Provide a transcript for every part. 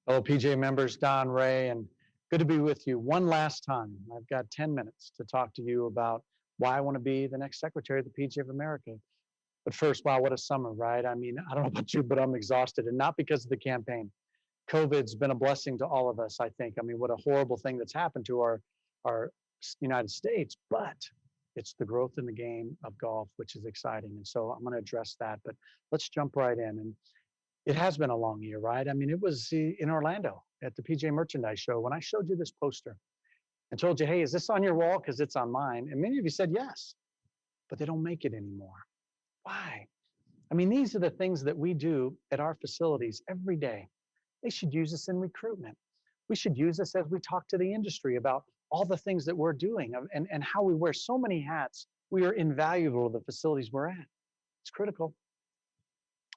Hello, PJ members, Don, Ray, and good to be with you one last time. I've got 10 minutes to talk to you about why I want to be the next secretary of the PGA of America. But first, wow, what a summer, right? I mean, I don't know about you, but I'm exhausted, and not because of the campaign. COVID's been a blessing to all of us, I think. I mean, what a horrible thing that's happened to our United States, but it's the growth in the game of golf, which is exciting. And so I'm going to address that, but let's jump right in. And it has been a long year, right? I mean, it was in Orlando at the PGA Merchandise Show when I showed you this poster and told you, hey, is this on your wall? Because it's on mine. And many of you said yes, but they don't make it anymore. Why? I mean, these are the things that we do at our facilities every day. They should use this in recruitment. We should use this as we talk to the industry about all the things that we're doing and how we wear so many hats. We are invaluable to the facilities we're at. It's critical.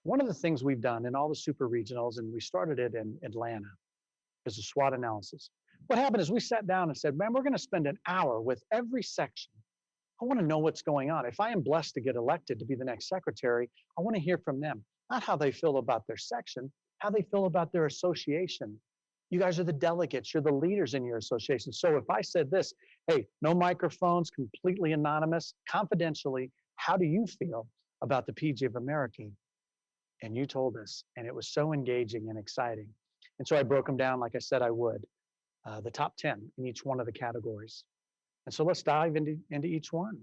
One of the things we've done in all the super regionals, and we started it in Atlanta, is a SWOT analysis. What happened is we sat down and said, man, we're going to spend an hour with every section. I want to know what's going on. If I am blessed to get elected to be the next secretary, I want to hear from them, not how they feel about their section, how they feel about their association. You guys are the delegates. You're the leaders in your association. So if I said this, hey, no microphones, completely anonymous, confidentially, how do you feel about the PGA of America? And you told us, and it was so engaging and exciting. And so I broke them down like I said I would, the top 10 in each one of the categories. And so let's dive into each one.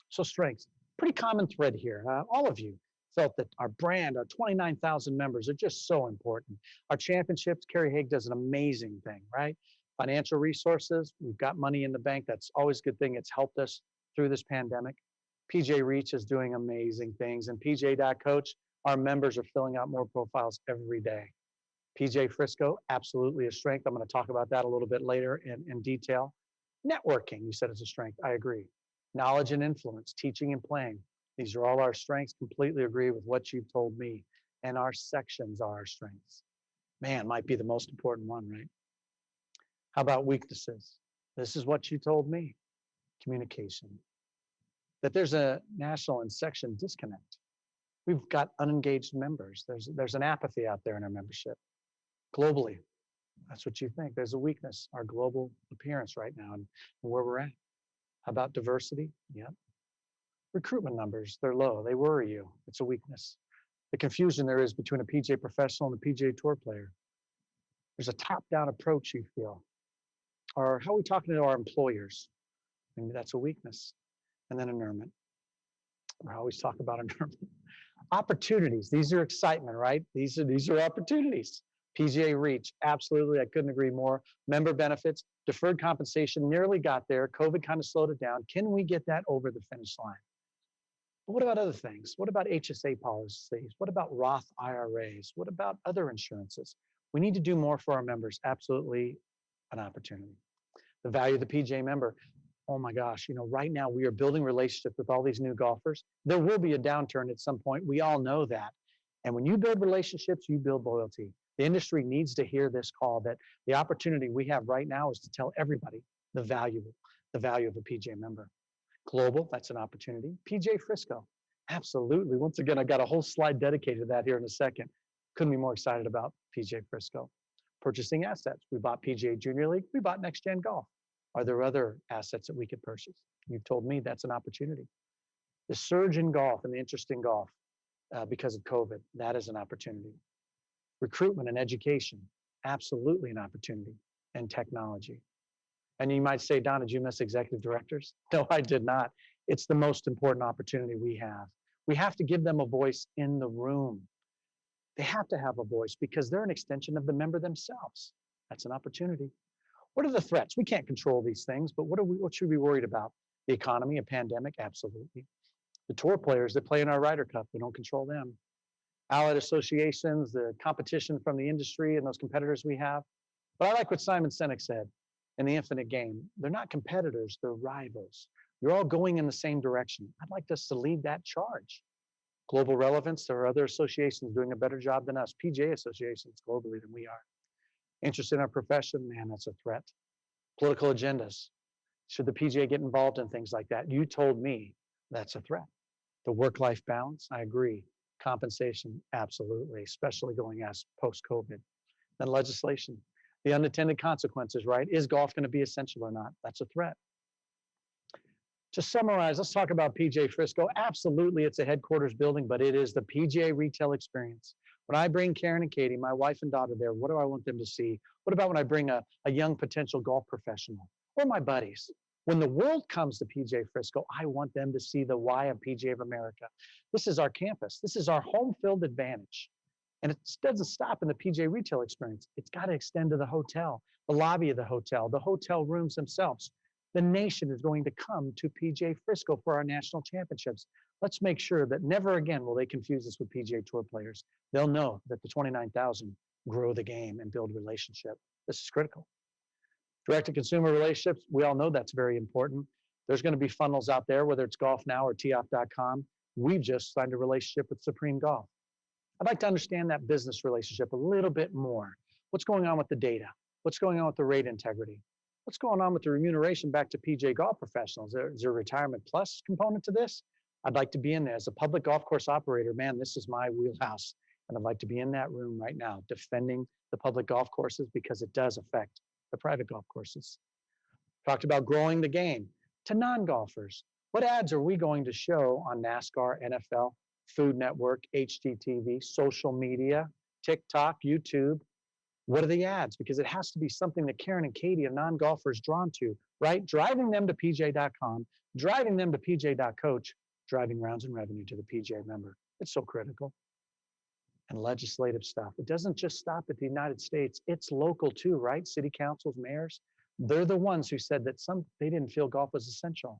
So strengths, pretty common thread here. All of you felt that our brand, our 29,000 members are just so important. Our championships, Kerry Haig does an amazing thing, right? Financial resources, we've got money in the bank. That's always a good thing. It's helped us through this pandemic. PJ Reach is doing amazing things. And PJ.Coach, our members are filling out more profiles every day. PJ Frisco, absolutely a strength. I'm going to talk about that a little bit later in detail. Networking, you said it's a strength. I agree. Knowledge and influence, teaching and playing. These are all our strengths. Completely agree with what you've told me. And our sections are our strengths. Man, might be the most important one, right? How about weaknesses? This is what you told me. Communication. That there's a national and section disconnect. We've got unengaged members. There's an apathy out there in our membership. Globally, that's what you think. There's a weakness, our global appearance right now and where we're at. How about diversity? Yeah. Recruitment numbers, they're low. They worry you. It's a weakness. The confusion there is between a PGA professional and a PGA Tour player. There's a top-down approach you feel. Or how are we talking to our employers? Maybe that's a weakness. And then inerrant. We always talk about inerrant. Opportunities, these are excitement, right? These are opportunities. PGA Reach, absolutely, I couldn't agree more. Member benefits, deferred compensation, nearly got there. COVID kind of slowed it down. Can we get that over the finish line? But what about other things? What about HSA policies? What about Roth IRAs? What about other insurances? We need to do more for our members. Absolutely an opportunity. The value of the PGA member. Oh my gosh, right now we are building relationships with all these new golfers. There will be a downturn at some point. We all know that. And when you build relationships, you build loyalty. The industry needs to hear this call that the opportunity we have right now is to tell everybody the value of a PGA member. Global, that's an opportunity. PGA Frisco, absolutely. Once again, I've got a whole slide dedicated to that here in a second. Couldn't be more excited about PGA Frisco. Purchasing assets. We bought PGA Junior League. We bought Next Gen Golf. Are there other assets that we could purchase? You've told me that's an opportunity. The surge in golf and the interest in golf because of COVID, that is an opportunity. Recruitment and education, absolutely an opportunity. And technology. And you might say, Don, did you miss executive directors? No, I did not. It's the most important opportunity we have. We have to give them a voice in the room. They have to have a voice because they're an extension of the member themselves. That's an opportunity. What are the threats? We can't control these things, but what should we be worried about? The economy, a pandemic? Absolutely. The tour players that play in our Ryder Cup, we don't control them. Allied associations, the competition from the industry and those competitors we have. But I like what Simon Sinek said in The Infinite Game. They're not competitors, they're rivals. You're all going in the same direction. I'd like us to lead that charge. Global relevance, there are other associations doing a better job than us, PGA associations globally than we are. Interest in our profession, man, that's a threat. Political agendas. Should the PGA get involved in things like that? You told me that's a threat. The work-life balance, I agree. Compensation, absolutely, especially going as post-COVID. Then legislation. The unintended consequences, right? Is golf going to be essential or not? That's a threat. To summarize, let's talk about PGA Frisco. Absolutely, it's a headquarters building, but it is the PGA retail experience. When I bring Karen and Katie, my wife and daughter there, what do I want them to see? What about when I bring a young potential golf professional or my buddies? When the world comes to PGA Frisco, I want them to see the why of PGA of America. This is our campus. This is our home field advantage. And it doesn't stop in the PGA retail experience. It's got to extend to the hotel, the lobby of the hotel rooms themselves. The nation is going to come to PGA Frisco for our national championships. Let's make sure that never again will they confuse us with PGA Tour players. They'll know that the 29,000 grow the game and build relationship. This is critical. Direct-to-consumer relationships, we all know that's very important. There's going to be funnels out there, whether it's Golf Now or teeoff.com. We've just signed a relationship with Supreme Golf. I'd like to understand that business relationship a little bit more. What's going on with the data? What's going on with the rate integrity? What's going on with the remuneration back to PGA golf professionals? Is there a retirement plus component to this? I'd like to be in there as a public golf course operator. Man, this is my wheelhouse. And I'd like to be in that room right now, defending the public golf courses because it does affect the private golf courses. Talked about growing the game to non-golfers. What ads are we going to show on NASCAR, NFL, Food Network, HGTV, social media, TikTok, YouTube? What are the ads? Because it has to be something that Karen and Katie, a non-golfers, drawn to, right? Driving them to PJ.com, driving them to PJ.coach, driving rounds and revenue to the PGA member. It's so critical. And legislative stuff. It doesn't just stop at the United States. It's local too, right? City councils, mayors. They're the ones who said that they didn't feel golf was essential.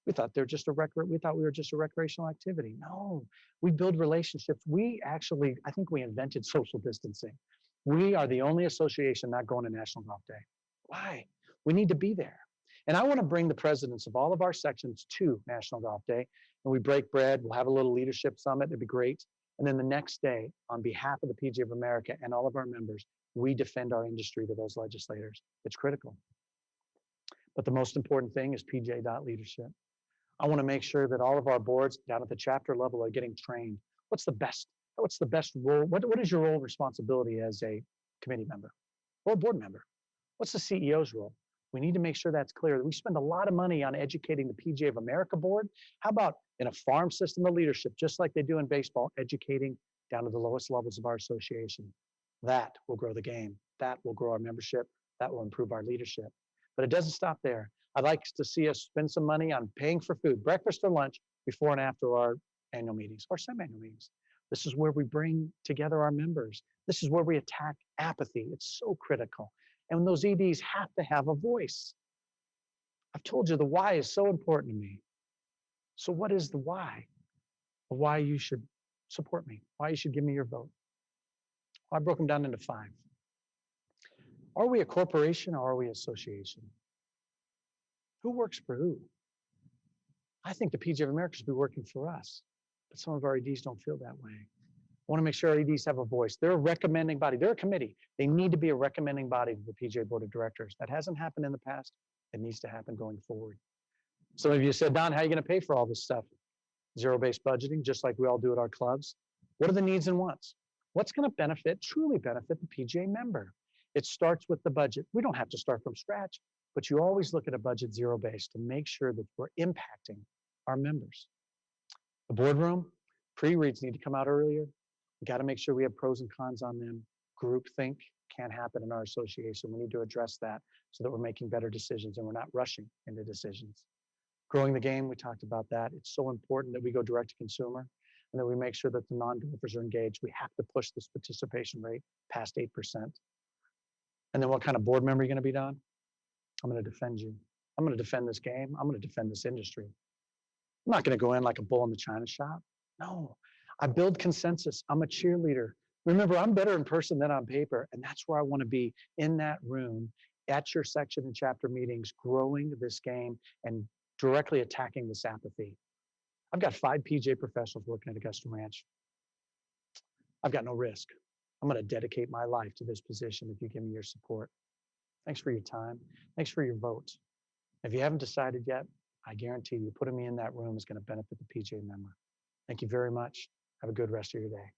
We thought we were just a recreational activity. No, we build relationships. I think we invented social distancing. We are the only association not going to National Golf Day. Why? We need to be there. And I want to bring the presidents of all of our sections to National Golf Day. And we break bread. We'll have a little leadership summit. It'd be great. And then the next day, on behalf of the PGA of America and all of our members, we defend our industry to those legislators. It's critical. But the most important thing is PGA.leadership. I want to make sure that all of our boards down at the chapter level are getting trained. What's the best role? What is your role responsibility as a committee member or a board member? What's the CEO's role? We need to make sure that's clear. We spend a lot of money on educating the PGA of America board. How about in a farm system of leadership, just like they do in baseball, educating down to the lowest levels of our association? That will grow the game. That will grow our membership. That will improve our leadership. But it doesn't stop there. I'd like to see us spend some money on paying for food, breakfast or lunch, before and after our annual meetings or semi-annual meetings. This is where we bring together our members. This is where we attack apathy. It's so critical. And those EDs have to have a voice. I've told you the why is so important to me. So what is the why? Why you should support me? Why you should give me your vote? Well, I broke them down into 5. Are we a corporation or are we an association? Who works for who? I think the PGA of America should be working for us, but some of our EDs don't feel that way. I want to make sure our EDs have a voice. They're a recommending body. They're a committee. They need to be a recommending body to the PGA Board of Directors. That hasn't happened in the past. It needs to happen going forward. Some of you said, Don, how are you going to pay for all this stuff? Zero-based budgeting, just like we all do at our clubs. What are the needs and wants? What's going to truly benefit the PGA member? It starts with the budget. We don't have to start from scratch, but you always look at a budget zero-based to make sure that we're impacting our members. The boardroom, pre-reads need to come out earlier. We got to make sure we have pros and cons on them. Groupthink can't happen in our association. We need to address that so that we're making better decisions and we're not rushing into decisions. Growing the game, we talked about that. It's so important that we go direct to consumer and that we make sure that the non-golfers are engaged. We have to push this participation rate past 8%. And then what kind of board member are you going to be, Don? I'm going to defend you. I'm going to defend this game. I'm going to defend this industry. I'm not going to go in like a bull in the china shop. No, I build consensus. I'm a cheerleader. Remember, I'm better in person than on paper. And that's where I want to be, in that room, at your section and chapter meetings, growing this game and directly attacking this apathy. I've got 5 PGA professionals working at Augusta Ranch. I've got no risk. I'm going to dedicate my life to this position if you give me your support. Thanks for your time. Thanks for your vote. If you haven't decided yet, I guarantee you putting me in that room is going to benefit the PGA member. Thank you very much. Have a good rest of your day.